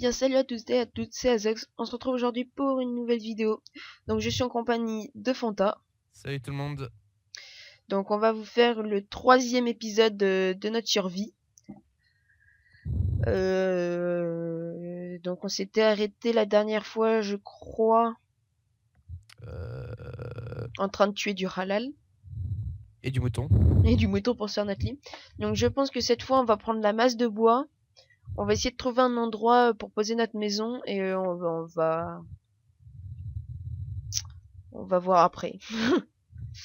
bien salut à tous et à toutes, c'est Azex. On se retrouve aujourd'hui pour une nouvelle vidéo. Donc je suis en compagnie de Fanta. Salut tout le monde. Donc on va vous faire le 3e épisode de notre survie. Donc on s'était arrêté la dernière fois, je crois, en train de tuer du halal. Et du mouton. Et du mouton pour se faire notre lit. Donc je pense que cette fois on va prendre la masse de bois. On va essayer de trouver un endroit pour poser notre maison et on va voir après.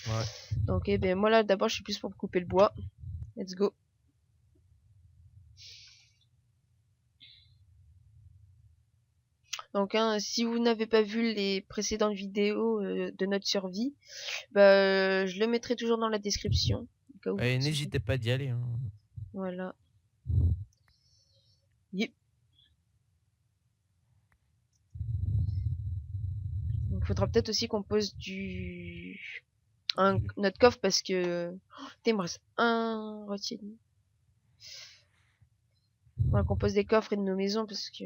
Ouais. Donc ben moi là d'abord je suis plus pour couper le bois. Let's go. Donc si vous n'avez pas vu les précédentes vidéos de notre survie, je le mettrai toujours dans la description. Et n'hésitez pas d'y aller. Hein. Voilà. Yep. Il faudra peut-être aussi qu'on pose notre coffre parce que il me reste un retier. Faudra qu'on pose des coffres et de nos maisons parce que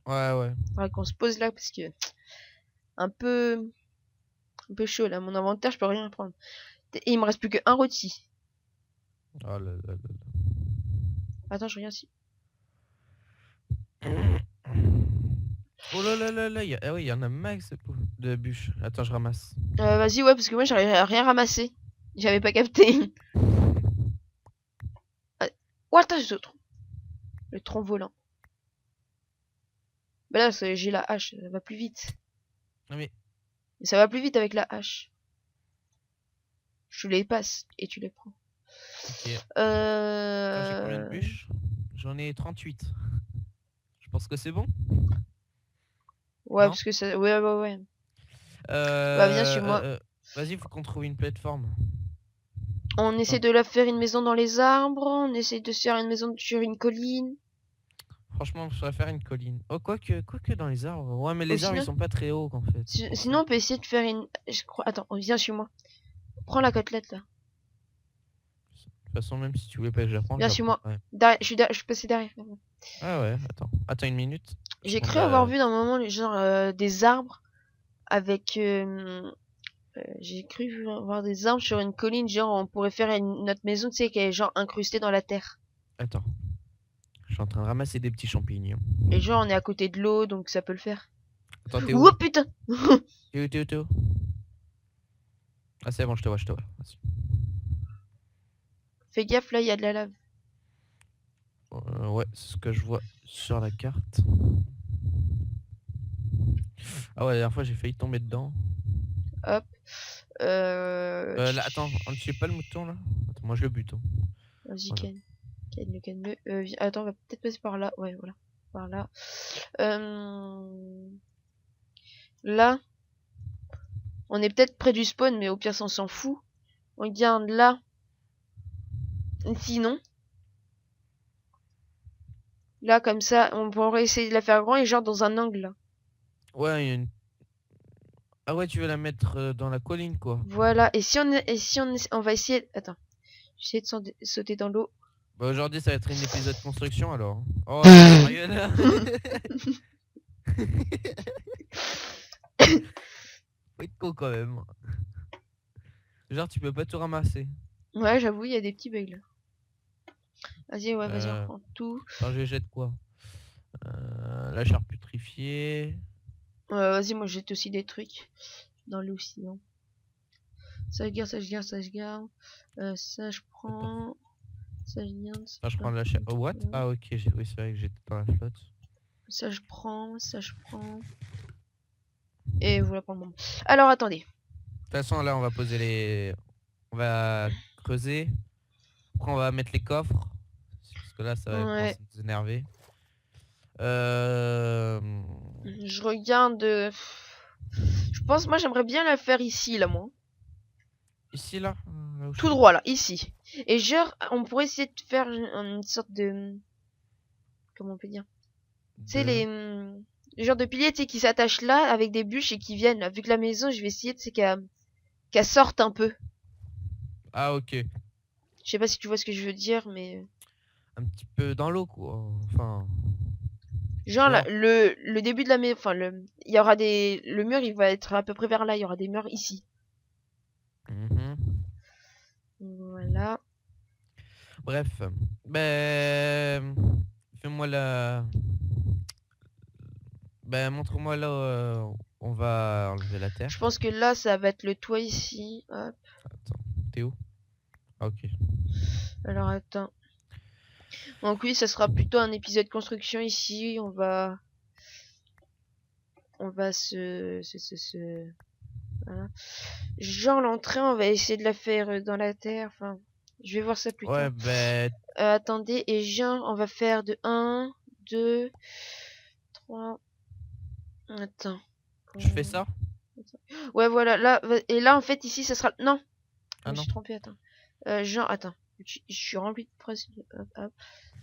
Ouais. faudra qu'on se pose là parce que un peu chaud là. Mon inventaire, je peux rien prendre. Et il me reste plus qu'un rôti. Oh là là là. Attends, je regarde si. Oh là là là là. Ah oui, il y en a max de bûches. Attends, je ramasse. Vas-y, ouais, parce que moi j'arrive à rien ramasser. J'avais pas capté. Oh, attends, j'ai le tronc volant. Bah là, j'ai la hache, ça va plus vite. Non mais. Mais ça va plus vite avec la hache. Je les passe et tu les prends. Ok. J'ai combien de bûches? J'en ai 38. Je pense que c'est bon. Ouais, Non parce que ça. Ouais. Viens, suis-moi. Vas-y, faut qu'on trouve une plateforme. On essaie de la faire une maison dans les arbres. On essaie de se faire une maison sur une colline. Franchement, je pourrais faire une colline. Oh, quoique dans les arbres. Ouais, mais les arbres, ils sont pas très hauts en fait. Sinon, on peut essayer de faire une. Je crois. Attends, viens, suis-moi. Prends la côtelette là. De toute façon, même si tu voulais pas que je la prenne, Viens, je la suis-moi. prends. Ouais. Je suis passé derrière. Ah ouais, attends une minute. J'ai cru avoir vu dans un moment genre des arbres avec. J'ai cru voir des arbres sur une colline, genre on pourrait faire notre maison, tu sais, qui est genre incrustée dans la terre. Attends. Je suis en train de ramasser des petits champignons. Et genre on est à côté de l'eau, donc ça peut le faire. Attends, t'es où? Oh putain. T'es où? Ah c'est bon, je te vois. Fais gaffe, là il y a de la lave. Ouais, c'est ce que je vois sur la carte. Ah ouais, la dernière fois j'ai failli tomber dedans. Hop. Là, attends, on ne tue pas le mouton là? Attends, moi je le bute. Hein. Vas-y, Voilà. calme-le. Attends, on va peut-être passer par là. Ouais, voilà. Par là. Là. On est peut-être près du spawn, mais au pire, on s'en fout. On regarde là. Sinon. Là, comme ça, on pourrait essayer de la faire grand et genre dans un angle là. Ouais, il y a une... Ah ouais, tu veux la mettre dans la colline quoi. Voilà. Et si on va essayer. Attends. J'essaie de sauter dans l'eau. Bah aujourd'hui ça va être une épisode construction alors. Oh sérieux là. Faut être con quand même. Genre tu peux pas tout ramasser. Ouais, j'avoue, il y a des petits bugs là. Vas-y, on reprend tout. Attends, je jette quoi? La charcuterie. Vas-y, moi je jette aussi des trucs dans l'eau sinon. Ça je garde. Ça je prends. Ça je garde. Ah, je prends la charcuterie. Oh, what? Ah ok, oui c'est vrai que j'étais dans la flotte. Ça je prends. Et voilà pour le moment. Alors attendez. De toute façon là on va poser les... On va creuser. Après on va mettre les coffres. Parce que là ça va commencer à nous énerver. Je regarde. Je pense, moi j'aimerais bien la faire ici là, moi. Ici là, tout droit là, ici. Et genre, on pourrait essayer de faire une sorte de. Comment on peut dire? Tu sais, les genres de piliers, tu sais, qui s'attachent là avec des bûches et qui viennent là. Vu que la maison, je vais essayer, tu sais, qu'elle sorte un peu. Ah ok. Je sais pas si tu vois ce que je veux dire, mais. Un petit peu dans l'eau quoi. Enfin. Genre là, Quoi? le début de la maison, enfin il y aura le mur, il va être à peu près vers là. Il y aura des murs ici. Mhm. Voilà. Bref. Ben. Fais-moi la. Ben, montre-moi là où on va enlever la Je terre. pense que là, ça va être le toit ici. Hop. Attends, t'es où? Ah, ok. Alors attends. Donc oui, ça sera plutôt un épisode construction ici. On va voilà. Genre l'entrée, on va essayer de la faire dans la terre. Enfin, je vais voir ça plus Ouais, tard. ben, Attendez, et genre, on va faire de 1, 2, 3. Attends. je fais ça? Ouais, voilà. Là, et là, en fait, ici, ça sera. Non, je Ah me non. suis trompé. Attends. Genre, attends. Je suis rempli de presse. Hop, hop.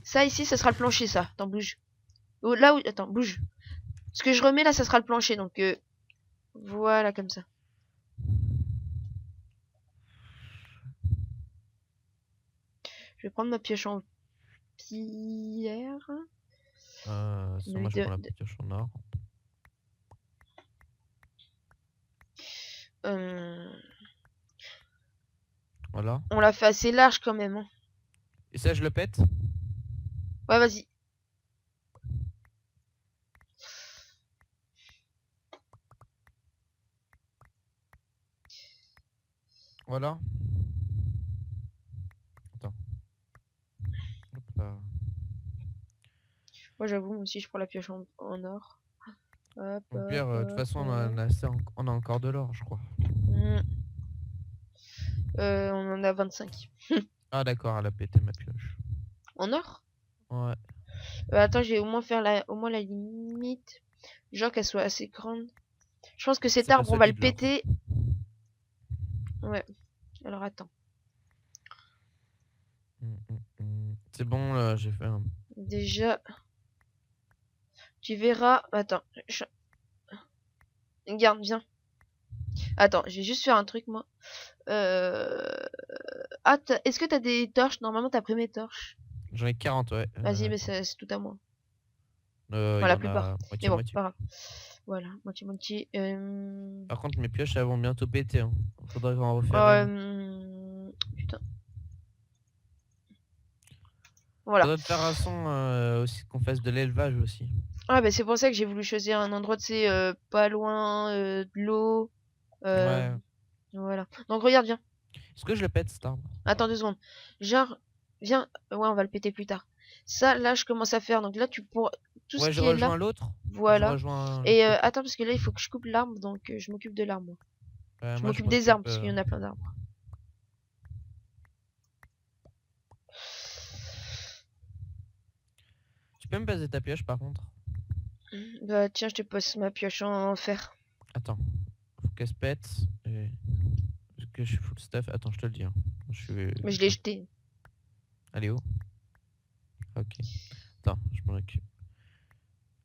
Ça, ici, ça sera le plancher, ça. Attends, bouge. Là où. Attends, bouge. Ce que je remets là, ça sera le plancher. Donc, voilà, comme ça. Je vais prendre ma pioche en pierre. Ça, moi, je prends la pioche en or. Euh, Voilà. on l'a fait assez large quand même. Hein. Et ça, je le pète? Ouais, vas-y. Voilà. Attends. Hop là. Moi, j'avoue, moi aussi, je prends la pioche en or. Hop, Au hop, pire, de toute hop, façon, hop. on a encore de l'or, je crois. Hmm. On en a 25. Ah, d'accord, elle a pété ma pioche. En or? Ouais. Attends, je vais au moins faire au moins la limite. Genre qu'elle soit assez grande. Je pense que cet C'est pas arbre, on va le solide, l'or. péter. Ouais. Alors attends. C'est bon, là, j'ai fait un. Déjà, tu verras. Attends. Garde, viens. Attends, je vais juste faire un truc, moi. Ah, est-ce que t'as des torches? Normalement, t'as pris mes torches. J'en ai 40, ouais. Vas-y, mais Attends. c'est tout à moi. Il Enfin, y la en plupart. a Mais bon, moitié-moitié. pas grave. Voilà, moitié-moitié. Par contre, mes pioches, elles vont bientôt péter. Hein. Faudrait en refaire une. Putain. Voilà. Faudrait faire un son aussi qu'on fasse de l'élevage aussi. Ah, bah, c'est pour ça que j'ai voulu choisir un endroit, tu sais, pas loin de l'eau. Euh, Ouais. voilà. Donc, regarde, viens. Est-ce que je le pète cet arbre? Attends 2 secondes. Genre, viens. Ouais, on va le péter plus tard. Ça, là, je commence à faire. Donc là, tu pourras. Tout ce Ouais, je qui est là. rejoins l'autre. Je Voilà. rejoins l'autre Et côté. attends, parce que là, il faut que je coupe l'arbre. Donc, je m'occupe de l'arbre, moi. Je Moi, je m'occupe des arbres, m'occupe. parce qu'il y en a plein d'arbres. Tu peux me passer ta pioche par contre? Bah, tiens, je te pose ma pioche en fer. Attends. Faut qu'elle se pète. Que je suis full stuff. Attends, je te le dis. Hein. Mais je l'ai jeté. Allez, où? Ok. Attends, je m'en occupe.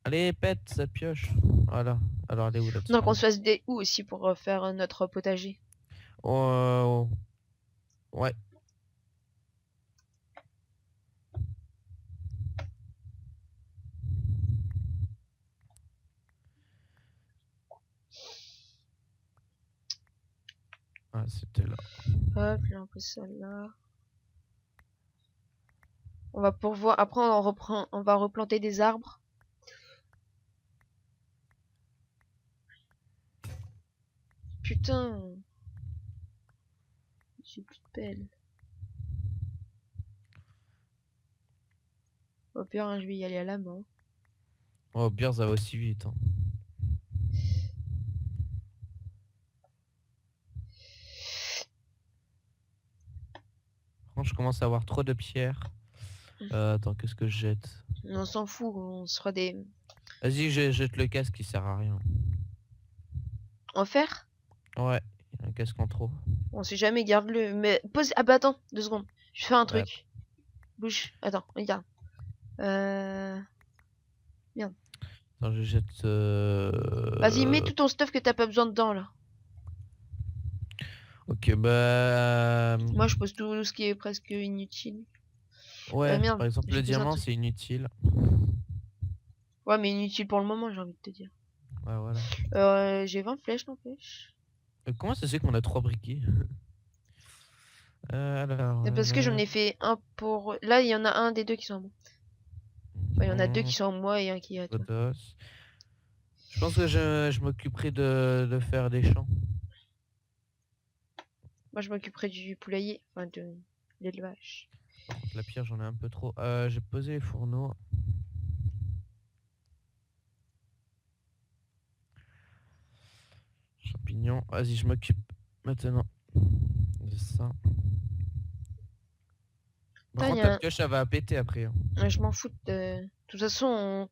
Allez, pète cette pioche. Voilà. Alors, elle est où la Donc, on disparue? se fasse des houes aussi pour faire notre potager. Oh, ouais. Ah, c'était là. Hop, là, on pose ça là. On va pourvoir. Après, on va replanter des arbres. Putain. J'ai plus de pelle. Au pire, hein, je vais y aller à la main. Oh, bien, ça va aussi vite. Hein. Quand je commence à avoir trop de pierres. Attends, qu'est-ce que je jette? On s'en fout, on sera des. Vas-y, je jette le casque, il sert à rien. En fer? Ouais, il y a un casque en trop. On sait jamais, garde-le. Mais pose. Ah bah attends, 2 secondes. Je fais un Ouais. truc. Bouge. Attends, regarde. Merde. Attends, je jette. Vas-y, mets tout ton stuff que t'as pas besoin dedans là. Ok, bah. Moi, je pose tout ce qui est presque inutile. Ouais, Merde, par exemple, j'ai le posé un diamant, truc. c'est inutile. Ouais, mais inutile pour le moment, j'ai envie de te dire. Ouais, voilà. J'ai 20 flèches, n'empêche. Comment ça se fait qu'on a 3 briquets? Alors. Parce que j'en ai fait un pour. Là, il y en a un des deux qui sont à moi. Enfin, il y en a deux qui sont à moi et un qui est à toi. Potos. Je pense que je m'occuperai de faire des champs. Moi, je m'occuperai du poulailler, enfin de l'élevage. Par contre, la pierre, j'en ai un peu trop. J'ai posé les fourneaux. Champignons. Vas-y, je m'occupe maintenant de ça. Par Putain, contre, ta pioche, ça va péter après. Hein. Je m'en fous. De toute façon,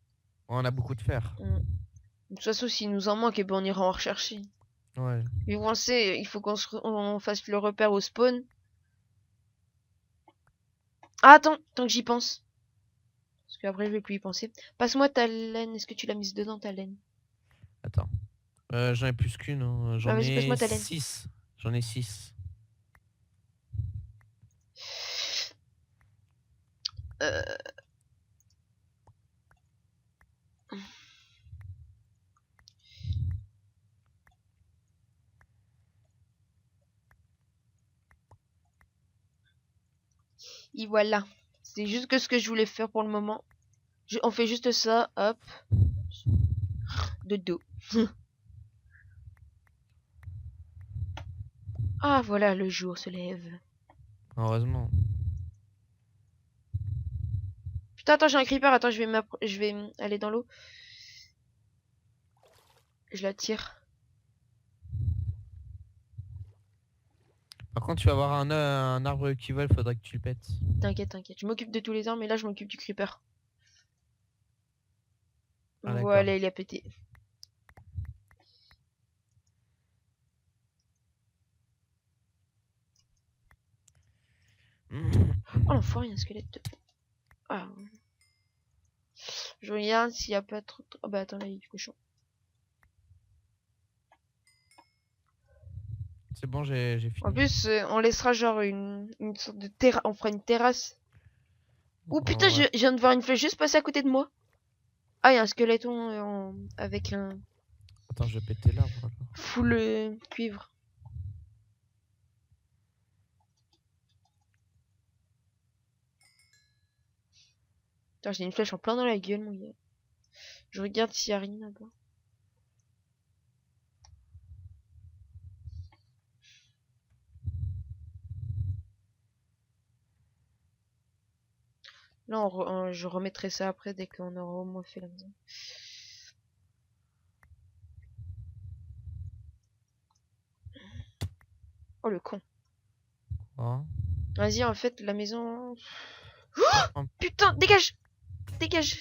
On a beaucoup de fer. de toute façon, s'il nous en manque, et ben on ira en rechercher. Ouais. Et on sait, il faut on fasse le repère au spawn. Ah, attends, tant que j'y pense. Parce qu'après, je vais plus y penser. Passe-moi ta laine. Est-ce que tu l'as mise dedans, ta laine? Attends. J'en ai plus qu'une. Hein. Ah, J'en vas-y, ai passe-moi ta laine. 6. J'en ai 6. Euh... Et voilà. C'est juste que ce que je voulais faire pour le moment. On fait juste ça, hop. De dos. Ah, voilà, le jour se lève. Heureusement. Putain, attends, j'ai un creeper. Attends, je vais aller dans l'eau. Je la tire. Par contre, tu vas avoir un arbre qui vole, faudrait que tu le pètes. T'inquiète, t'inquiète. Je m'occupe de tous les arbres, mais là, je m'occupe du creeper. Ah, d'accord. Voilà, il a pété. Oh l'enfoiré, il y a un squelette. Ah. Je regarde s'il y a pas trop. Oh bah attends, là, il y a du cochon. C'est bon, j'ai fini. En plus, on laissera genre une sorte de terrasse. On fera une terrasse. Oh putain, Ouais. je viens de voir une flèche juste passer à côté de moi. Ah, il y a un squeletton avec un Attends, je vais péter l'arbre alors. full cuivre. Putain, j'ai une flèche en plein dans la gueule, mon gars. Je regarde s'il y a rien là-bas. Là, je remettrai ça après dès qu'on aura au moins fait la maison. Oh le con. Oh. Vas-y, en fait, la maison. Oh, Putain, dégage! Dégage!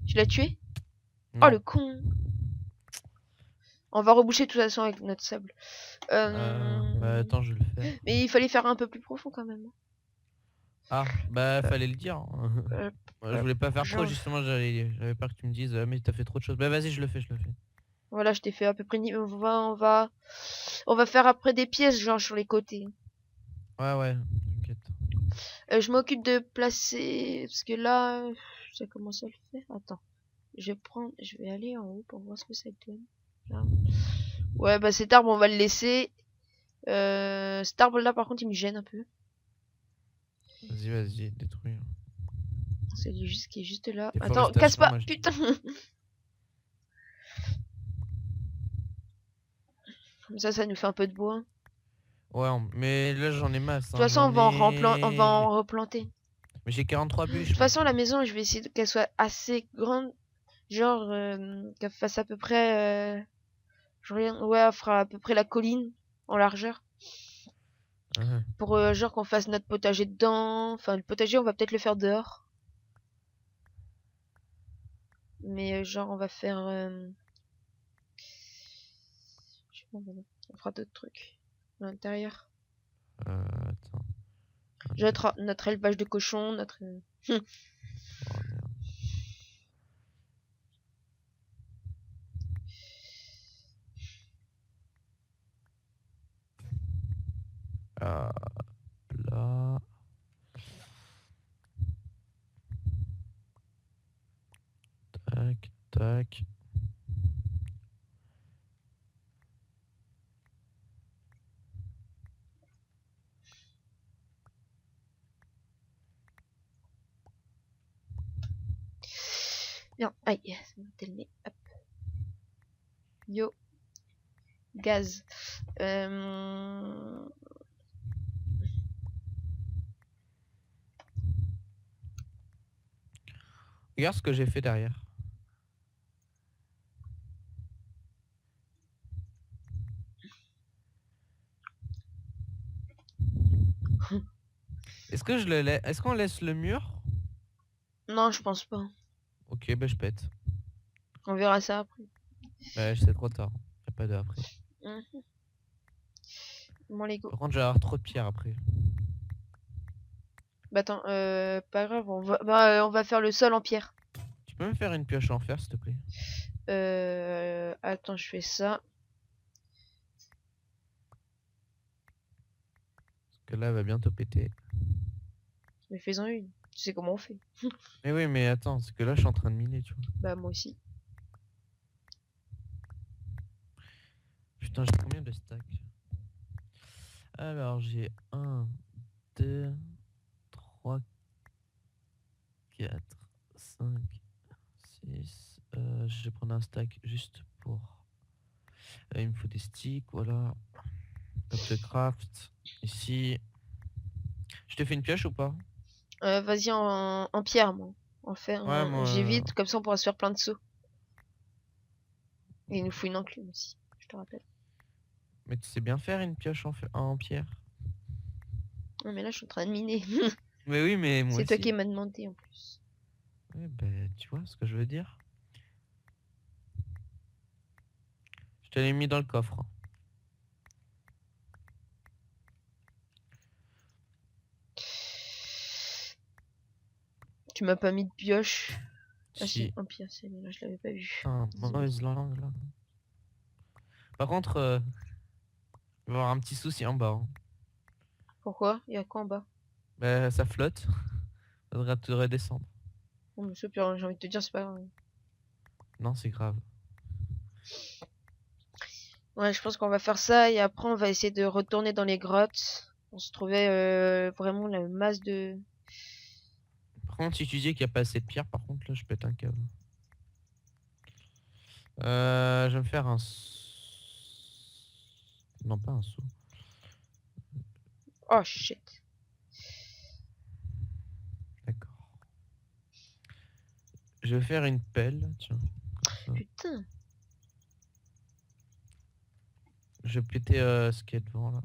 Tu l'as tué? Oh non. le con! On va reboucher de toute façon avec notre sable. Bah attends, je vais le faire. Mais il fallait faire un peu plus profond quand même. Ah, bah fallait le dire. Euh, Je voulais pas faire trop, genre, justement, j'avais peur que tu me dises, mais t'as fait trop de choses. Bah vas-y, je le fais. voilà, je t'ai fait à peu près. On va faire après des pièces, genre sur les côtés. Ouais, t'inquiète. Je m'occupe de placer. Parce que là, ça commence à le faire. Attends. Je vais aller en haut pour voir ce que ça donne. Là. Ouais, bah cet arbre, on va le laisser. Cet arbre là, par contre, il me gêne un peu. Vas-y, détruis. C'est juste qui est juste là. Attends, casse Déforestation, pas! moi je dis. Putain! Comme ça nous fait un peu de bois. Ouais, mais là j'en ai masse. De toute Hein, façon, j'en on va ai. en replanter. Mais j'ai 43 De bûches. toute façon, la maison, je vais essayer qu'elle soit assez grande. Genre, qu'elle fasse à peu près. Ouais, elle fera à peu près la colline en largeur. Pour genre qu'on fasse notre potager dedans. Enfin, le potager, on va peut-être le faire dehors. Mais genre, on va faire. Je sais pas, on fera d'autres trucs à l'intérieur. Attends. Notre élevage de cochons, notre. Oh, merde. Là. Tac. Bien, aïe, ça m'a tellement. Hop. Yo, gaz. Regarde ce que j'ai fait derrière. Est-ce que je le laisse? Est-ce qu'on laisse le mur? Non, je pense pas. Ok, bah je pète. On verra ça après. Bah c'est trop tard. Y'a pas de après. Bon, les go. Par contre, j'ai avoir trop de pierres après. Bah attends, pas grave, on va faire le sol en pierre. Tu peux me faire une pioche en fer, s'il te plaît? Attends, je fais ça. Parce que là, elle va bientôt péter. Mais fais-en une. Tu sais comment on fait. Mais oui, mais attends, c'est que là, je suis en train de miner, tu vois. Bah moi aussi. Putain, j'ai combien de stacks? Alors, j'ai 1, 2, 3, 4, 5, 6. Je vais prendre un stack juste pour... il me faut des sticks, voilà. Top de craft. Ici. Je te fais une pioche ou pas? Vas-y en pierre, moi. En fer, Ouais, j'évite, comme ça on pourra se faire plein de sauts. Et il nous faut une enclume aussi, je te rappelle. Mais tu sais bien faire une pioche en pierre? Non mais là je suis en train de miner. Mais oui, mais moi C'est toi aussi. qui m'as demandé en plus. Ouais, ben, tu vois ce que je veux dire? Je te l'ai mis dans le coffre. Tu m'as pas mis de pioche. Ah si, Si. en pierre, c'est là, je l'avais pas vu. Putain, mauvaise langue là. Par contre, il va y avoir un petit souci en bas. Hein. Pourquoi? Il y a quoi en bas? Bah, ça flotte. Faudra te redescendre. Bon, mais c'est pire, j'ai envie de te dire, c'est pas grave. Non, c'est grave. Ouais, je pense qu'on va faire ça et après on va essayer de retourner dans les grottes. On se trouvait vraiment la masse de... Par contre, si tu dis qu'il n'y a pas assez de pierre, par contre, là, je pète un câble. Je vais me faire un... Non, pas un saut. Oh shit. D'accord. Je vais faire une pelle, tiens. Putain. Je vais péter ce qu'il y a devant, là.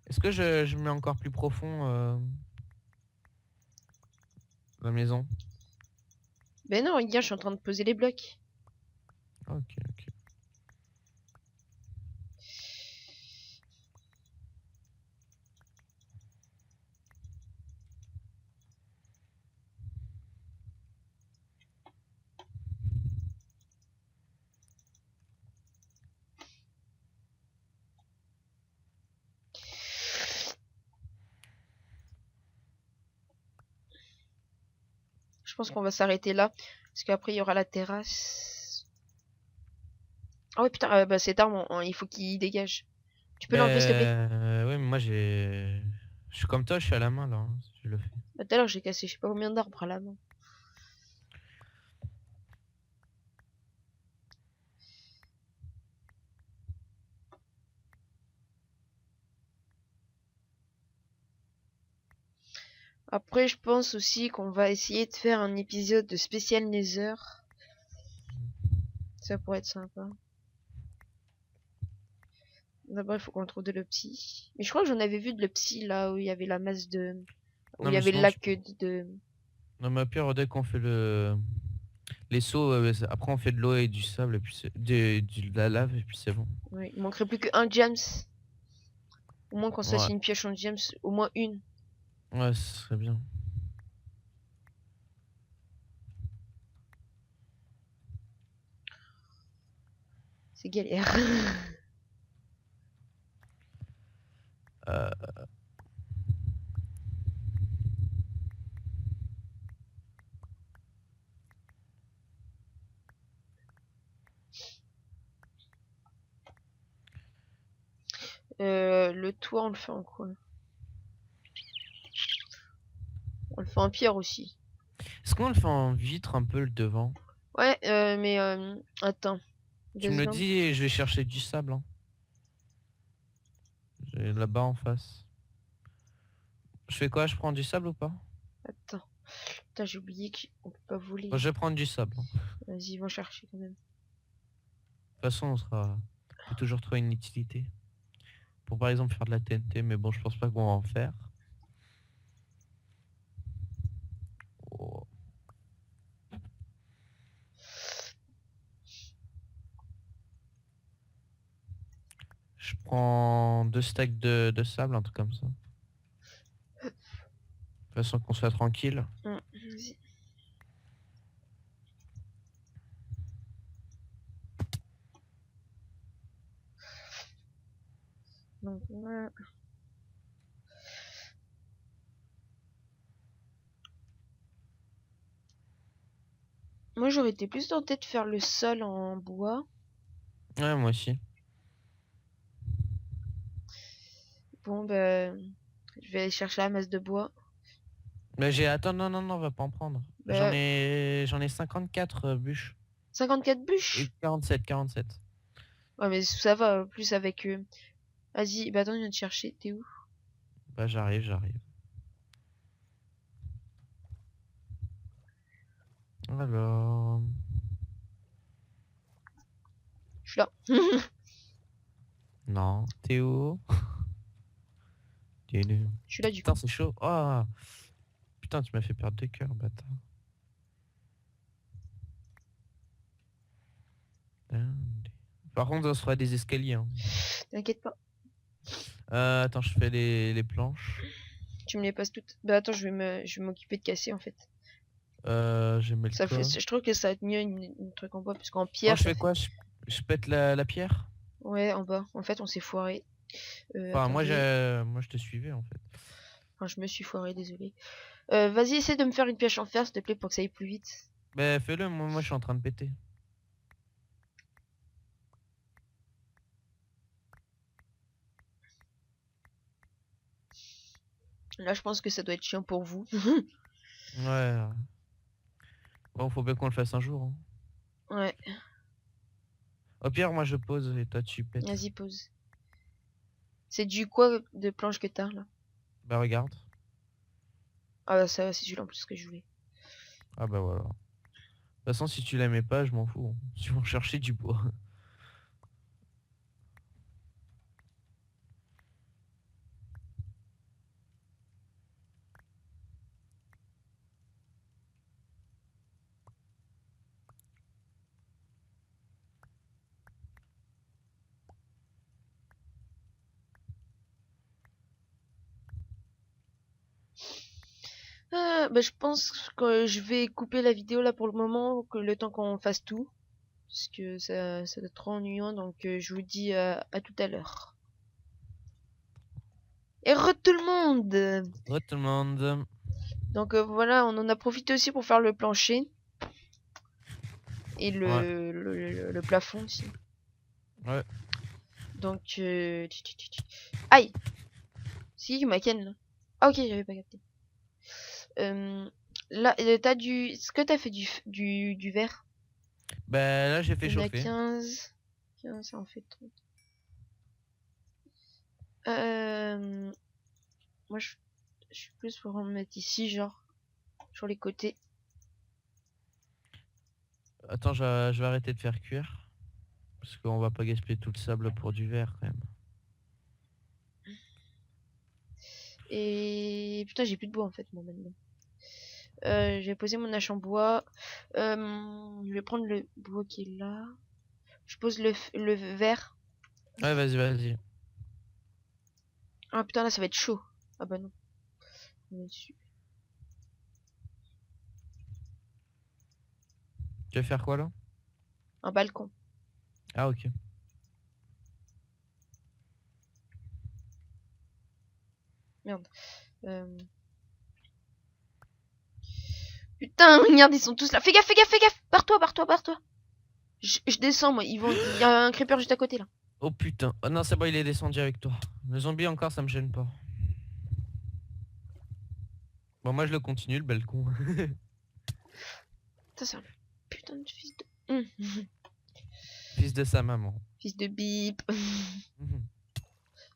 Est-ce que je mets encore plus profond la maison? Ben non, regarde, je suis en train de poser les blocs. Ok, ok. Je pense qu'on va s'arrêter là. Parce qu'après, il y aura la terrasse. Ah ouais, putain, bah cet arbre, il faut qu'il dégage. Tu peux l'enlever, s'il te plaît? Ouais, mais moi j'ai... Je suis comme toi, je suis à la main là, hein, je le fais. Bah, tout à l'heure, j'ai cassé je sais pas combien d'arbres à la main. Après, je pense aussi qu'on va essayer de faire un épisode de spécial Nether. Ça pourrait être sympa. D'abord, il faut qu'on trouve de l'opsie. Mais je crois que j'en avais vu de l'opsie là où il y avait la masse de... Où Non il y mais avait le sinon tu lac peux... de... Non mais au pire, dès qu'on fait les sauts, après on fait de l'eau et du sable et puis de la lave et puis c'est bon. Ouais, il manquerait plus qu'un James. Au moins qu'on se fasse Ouais, une pioche en James. Au moins une. ouais, ce serait bien. C'est galère. Euh, Le toit, on le fait en quoi? On le fait en pierre aussi. Est-ce qu'on le fait en vitre un peu le devant? Ouais, mais attends. Tu 2 me le secondes. dis et je vais chercher du sable. Hein. Là-bas en face. Je fais quoi? Je prends du sable ou pas? Attends. Putain, j'ai oublié qu'on peut pas Bon, voler. je vais prendre du sable. Hein. Vas-y, va chercher quand même. De toute façon, on peut toujours trouver une utilité. Pour par exemple faire de la TNT, mais bon, je pense pas qu'on va en faire. Oh. Je prends 2 stacks de sable, un truc comme ça. De toute façon, qu'on soit tranquille. Vas-y. Donc, voilà. Moi, j'aurais été plus tentée de faire le sol en bois. Ouais, moi aussi. Bon, bah, je vais aller chercher la masse de bois. Mais j'ai... Attends, non, non, non, on va pas en prendre. Bah, J'en ai 54 bûches. 54 Et bûches. 47. Ouais, mais ça va, plus avec... Vas-y, bah attends, je viens de chercher. T'es où? Bah, j'arrive. Alors... Je suis là. Non, t'es où? T'es où? Je suis là, du Putain, coup. c'est chaud. Oh. Putain, tu m'as fait perdre 2 cœurs, bâtard. Par contre, on se fera des escaliers. Hein. T'inquiète pas. Attends, je fais les planches. Tu me les passes toutes. Bah attends, je vais m'occuper de casser, en fait. Je mets le Ça fait... quoi? Je trouve que ça va être mieux une truc en bois, parce qu'en Non, pierre, je ça fais fait... quoi? Je pète la pierre? Ouais, en bas. En fait, on s'est foiré. Enfin, Attendez. moi, je te suivais, en fait. Enfin, je me suis foiré, désolé. Vas-y, essaie de me faire une pioche en fer, s'il te plaît, pour que ça aille plus vite. Bah, fais-le, moi, je suis en train de péter. Là, je pense que ça doit être chiant pour vous. Ouais. Bon, faut bien qu'on le fasse un jour. Hein. Ouais, Au pire, moi, je pose et toi, tu pètes. vas-y, pause. C'est du quoi de planche que t'as, là? Bah, regarde. Ah, bah, ça, c'est celui-là en plus que je voulais. Ah, bah, voilà. De toute façon, si tu l'aimais pas, je m'en fous. Hein. Tu vas chercher du bois. Bah, je pense que je vais couper la vidéo là pour le moment, que le temps qu'on fasse tout. Parce que ça va être trop ennuyant, donc je vous dis à tout à l'heure. Et re tout le monde! Re tout le monde. Donc voilà, on en a profité aussi pour faire le plancher. Et Ouais. le plafond aussi. Ouais. Donc, aïe! Si, il m'a ken là. Ah, ok, j'avais pas capté. Là, t'as du. Est-ce que t'as fait du verre? Bah, là, j'ai fait Il y en a chauffer. 15. 15, ça en fait 30. Moi, je suis plus pour en mettre ici, genre, sur les côtés. Attends, je vais arrêter de faire cuire. Parce qu'on va pas gaspiller tout le sable pour du verre, quand même. Et putain, j'ai plus de bois en fait, moi maintenant. J'ai posé mon hache en bois. Je vais prendre le bois qui est là. Je pose le verre. Ouais, vas-y. Ah putain, là ça va être chaud. Ah bah non. On est dessus. Tu veux faire quoi, là? Un balcon. Ah, ok. Merde. Putain, regarde, ils sont tous là. Fais gaffe, fais gaffe, fais gaffe. Barre-toi. Je descends, moi. Il y a un creeper juste à côté là. Oh putain. Oh non, c'est bon, il est descendu avec toi. Le zombie encore, ça me gêne pas. Bon, moi je le continue, le balcon. Ça, c'est un putain de fils de... Fils de sa maman. Fils de bip. Mhm.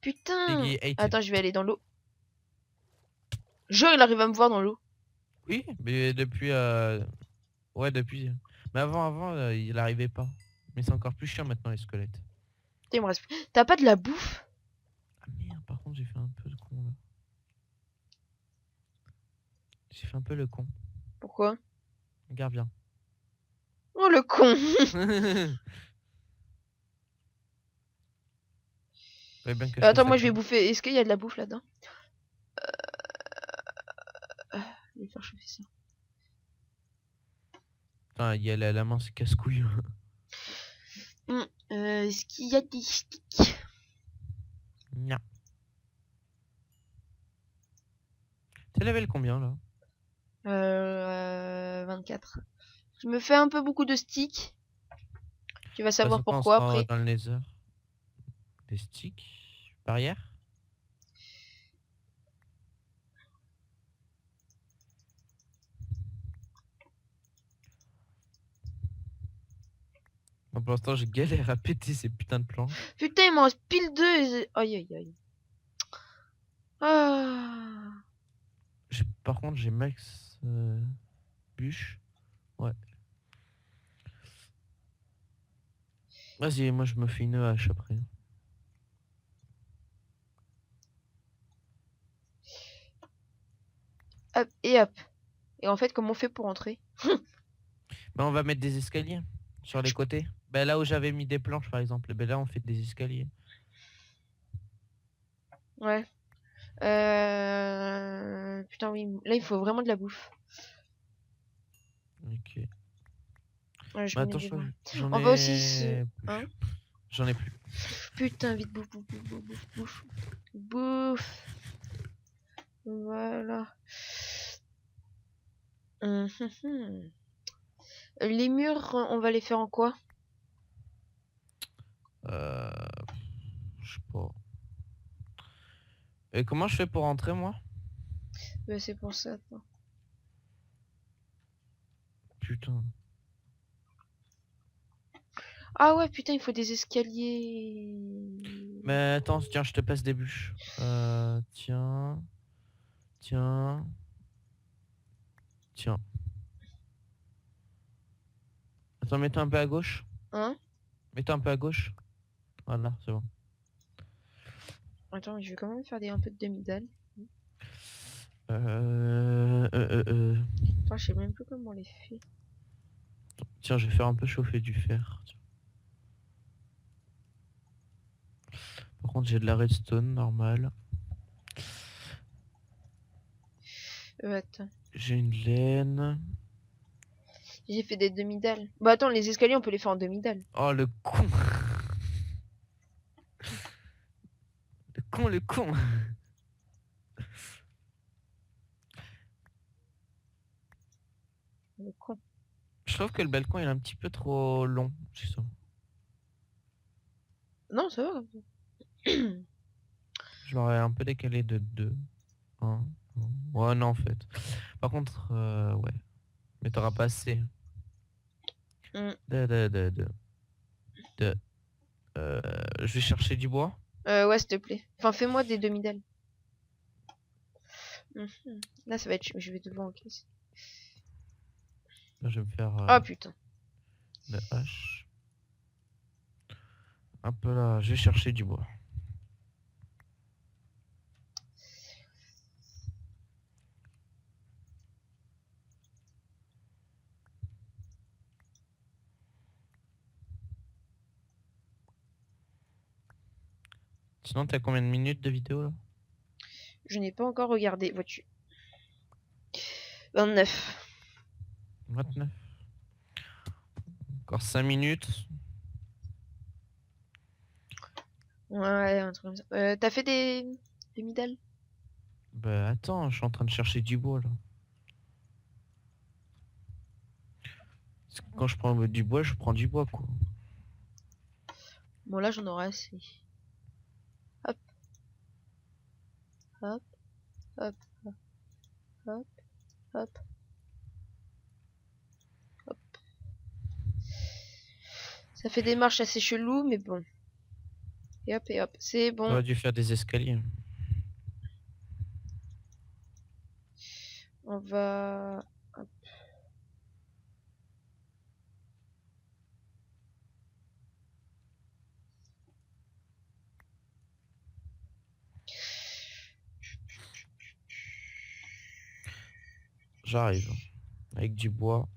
Putain. Piggy ate it. Attends, je vais aller dans l'eau. Genre, il arrive à me voir dans l'eau. Oui, mais depuis... Ouais, depuis... Mais avant, il arrivait pas. Mais c'est encore plus chiant maintenant, les squelettes. Putain, il me reste... T'as pas de la bouffe? Ah merde, par contre, j'ai fait un peu de con, là. J'ai fait un peu le con. Pourquoi? Regarde bien. Oh, le con. Fallait bien que je fasse Attends, ça moi, je vais quand même. bouffer. Est-ce qu'il y a de la bouffe là-dedans? Je vais faire chauffer ça. Putain, il y a la main, c'est casse-couille. Est-ce qu'il y a des sticks? Non. T'es level combien, là? 24. Je me fais un peu beaucoup de sticks. Tu vas De toute savoir façon, quand on pourquoi sera après. dans le nether. Des sticks. Barrière. Bon, pour l'instant, je galère à péter ces putains de planches. Putain, il m'en reste pile deux. Aïe, aïe, aïe. Ah. Par contre, j'ai max bûche. Ouais. Vas-y, moi je me fais une hache après. Hop, et hop. Et en fait, comment on fait pour entrer? Ben, on va mettre des escaliers sur les côtés. Ben, là où j'avais mis des planches par exemple, ben là on fait des escaliers. Ouais. Putain, oui. Là, il faut vraiment de la bouffe. Ok. Ouais, je Mais mets attends, des bras. j'en On va aussi ai Hein? plus. J'en ai plus. Putain, vite, bouffe, bouffe, bouffe, bouffe, bouffe. Bouffe. Voilà. Hum, hum, hum. Les murs, on va les faire en quoi? Euh, je sais pas. Et comment je fais pour rentrer moi? C'est pour ça. Attends. Putain. Ah ouais, putain, il faut des escaliers. Mais attends, tiens, je te passe des bûches. Tiens. Tiens. Tiens. Attends, mets-toi un peu à gauche. Hein? Mets-toi un peu à gauche. Voilà, c'est bon. Attends, je vais quand même faire un peu de demi-dalle. Attends, je sais même plus comment on les fait. Tiens, je vais faire un peu chauffer du fer. Par contre, j'ai de la redstone normale. Attends. J'ai une laine. J'ai fait des demi-dalles. Bah attends, les escaliers, on peut les faire en demi-dalle. Oh, le con. Le con, le con. Le con. Je trouve que le balcon il est un petit peu trop long. C'est ça. Non, ça va comme ça. Je l'aurais un peu décalé de 2. Ouais, non, en fait. Par contre, ouais. Mais t'auras pas assez. Hmm. De. Je vais chercher du bois. Ouais, s'il te plaît. Enfin, fais-moi des demi-dalles. Là, ça va être... Je vais devoir encaisser. Là, je vais me faire Ah, putain. la hache. Un peu là. Je vais chercher du bois. Sinon, t'as combien de minutes de vidéo là? Je n'ai pas encore regardé. Vois-tu. 29. 29. Encore 5 minutes. Ouais, un truc comme ça. T'as fait des demi-dalles? Bah attends, je suis en train de chercher du bois là. Parce que quand je prends du bois, je prends du bois quoi. Bon, là, j'en aurai assez. Hop. Hop. Hop. Hop. Hop. Hop. Ça fait des marches assez cheloues, mais bon. Et hop. C'est On bon. aurait dû faire des escaliers. On va... Hop. J'arrive. Avec du bois.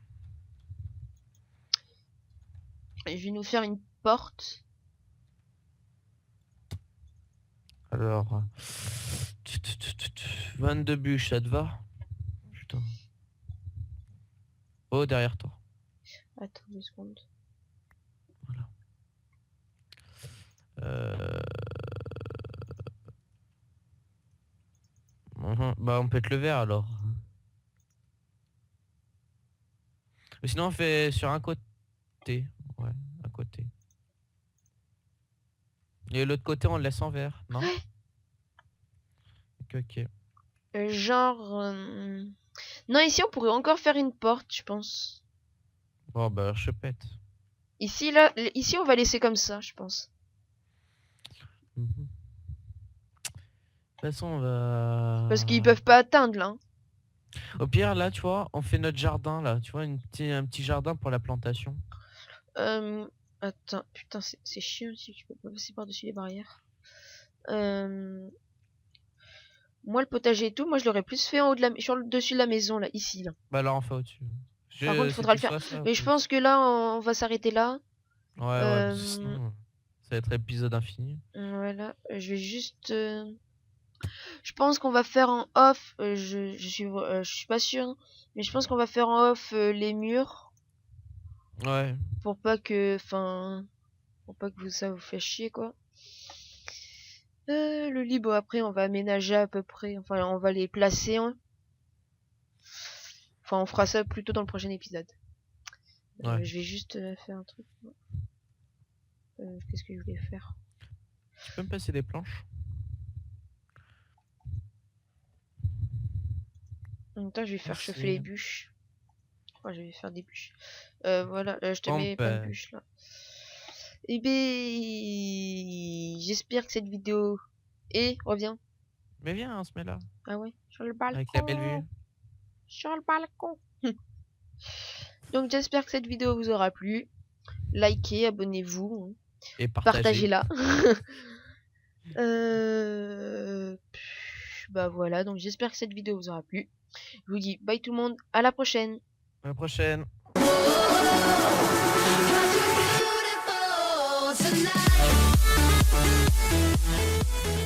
Je vais nous faire une porte. Alors... 22 bûches, ça te va? Putain. Oh, derrière toi. Attends 2 secondes. Voilà. Bah, on peut te le vers alors. Mais sinon, on fait sur un côté. Ouais, un côté. Et l'autre côté, on le laisse en vert, non? Ok. Genre... Non, ici, on pourrait encore faire une porte, je pense. Bon, bah, je pète. Ici, là, ici, on va laisser comme ça, je pense. De toute façon, on va... Parce qu'ils peuvent pas atteindre, là. Hein. Au pire, là, tu vois, on fait notre jardin, là. Tu vois, un petit jardin pour la plantation. Attends, putain, c'est chiant si tu peux pas passer par-dessus les barrières. Moi, le potager et tout, moi, je l'aurais plus fait en haut de la... sur le dessus de la maison, là, ici, là. Bah, là, on fait au-dessus. Par contre, il faudra le faire. Mais je pense que là, on va s'arrêter là. Ouais, parce que sinon, ça va être épisode infini. Voilà, je vais juste... Je pense qu'on va faire en off, je suis pas sûr, hein, mais je pense qu'on va faire en off les murs. Ouais. Pour pas que... Enfin... Pour pas que ça vous fasse chier, quoi. Le lit, bon, après, on va aménager à peu près. Enfin, on va les placer. Hein. Enfin, on fera ça plutôt dans le prochain épisode. Ouais. Je vais juste faire un truc. Qu'est-ce que je voulais faire? Tu peux me passer des planches? En même temps, je vais faire chauffer les bûches. Enfin, je vais faire des bûches. Voilà, je te mets plein de bûches là. Et ben, j'espère que cette vidéo revient. Mais viens, on se met là. Ah ouais, sur le balcon. Avec la belle vue. Sur le balcon. Donc j'espère que cette vidéo vous aura plu. Likez, abonnez-vous. Et partagez-la. Bah voilà, donc j'espère que cette vidéo vous aura plu. Je vous dis bye tout le monde, à la prochaine. À la prochaine.